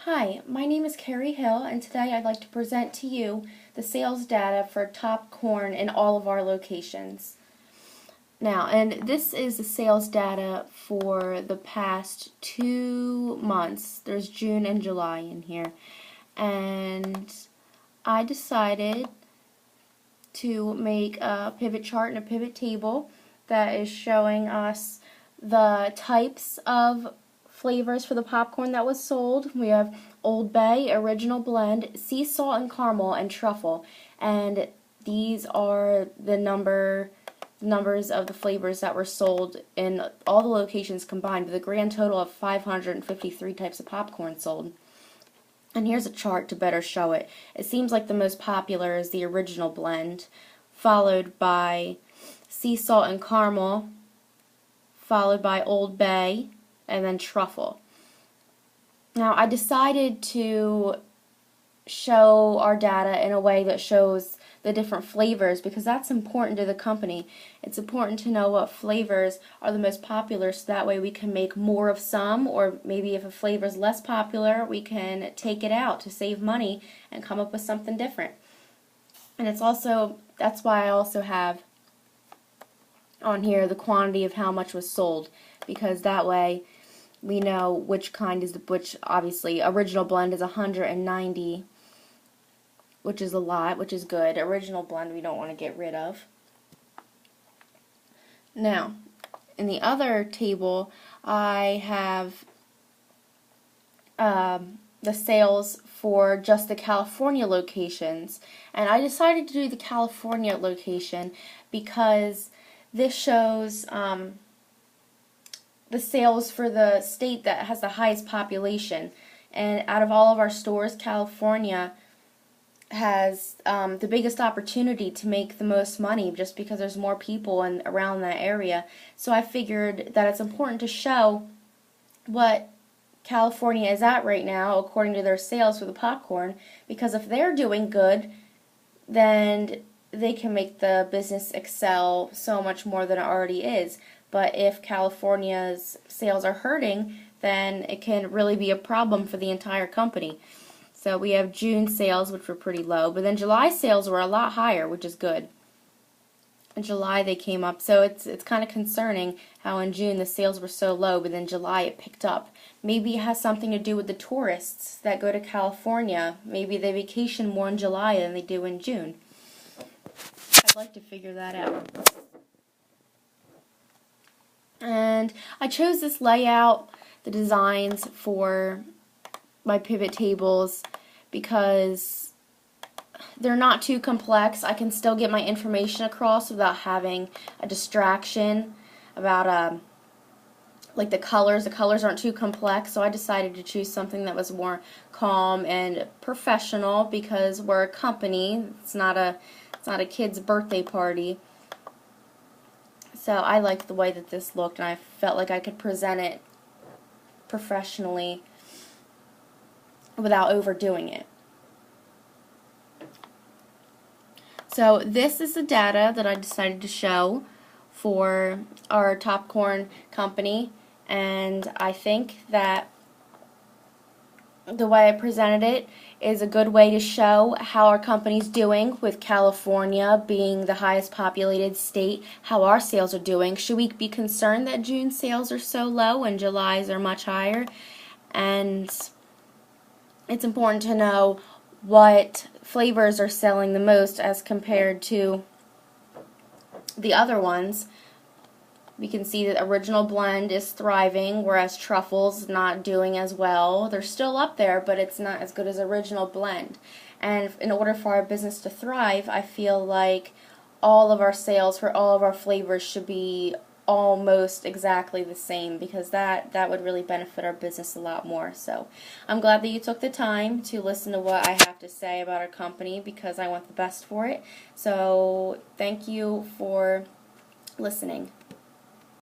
Hi, my name is Keri Hill, and today I'd like to present to you the sales data for top corn in all of our locations. Now, and this is the sales data for the past 2 months. There's June and July in here. And I decided to make a pivot chart and a pivot table that is showing us the types of flavors for the popcorn that was sold. We have Old Bay, Original Blend, Sea Salt and Caramel, and Truffle. And these are the numbers of the flavors that were sold in all the locations combined, with a grand total of 553 types of popcorn sold. And here's a chart to better show it. It seems like the most popular is the Original Blend, followed by Sea Salt and Caramel, followed by Old Bay, and then Truffle. Now, I decided to show our data in a way that shows the different flavors because that's important to the company. It's important to know what flavors are the most popular so that way we can make more of some, or maybe if a flavor is less popular, we can take it out to save money and come up with something different. And that's why I also have on here the quantity of how much was sold, because that way we know which kind is which. Obviously, Original Blend is 190, which is a lot, which is good. Original Blend we don't want to get rid of. Now, in the other table, I have the sales for just the California locations, and I decided to do the California location because this shows the sales for the state that has the highest population. And out of all of our stores, California has the biggest opportunity to make the most money just because there's more people around that area. So I figured that it's important to show what California is at right now according to their sales for the popcorn, because if they're doing good, then they can make the business excel so much more than it already is. But if California's sales are hurting, then it can really be a problem for the entire company. So we have June sales, which were pretty low, but then July sales were a lot higher, which is good. In July they came up, so it's kind of concerning how in June the sales were so low, but in July it picked up. Maybe it has something to do with the tourists that go to California. Maybe they vacation more in July than they do in June. I'd like to figure that out. And I chose this layout, the designs for my pivot tables, because they're not too complex. I can still get my information across without having a distraction about like the colors. The colors aren't too complex, so I decided to choose something that was more calm and professional because we're a company. It's not a kid's birthday party. So I liked the way that this looked, and I felt like I could present it professionally without overdoing it. So this is the data that I decided to show for our top corn company, and I think that the way I presented it is a good way to show how our company's doing, with California being the highest populated state, how our sales are doing. Should we be concerned that June sales are so low and July's are much higher? And it's important to know what flavors are selling the most as compared to the other ones. We can see that Original Blend is thriving, whereas Truffle's not doing as well. They're still up there, but it's not as good as Original Blend. And in order for our business to thrive, I feel like all of our sales for all of our flavors should be almost exactly the same, because that would really benefit our business a lot more. So I'm glad that you took the time to listen to what I have to say about our company, because I want the best for it. So thank you for listening.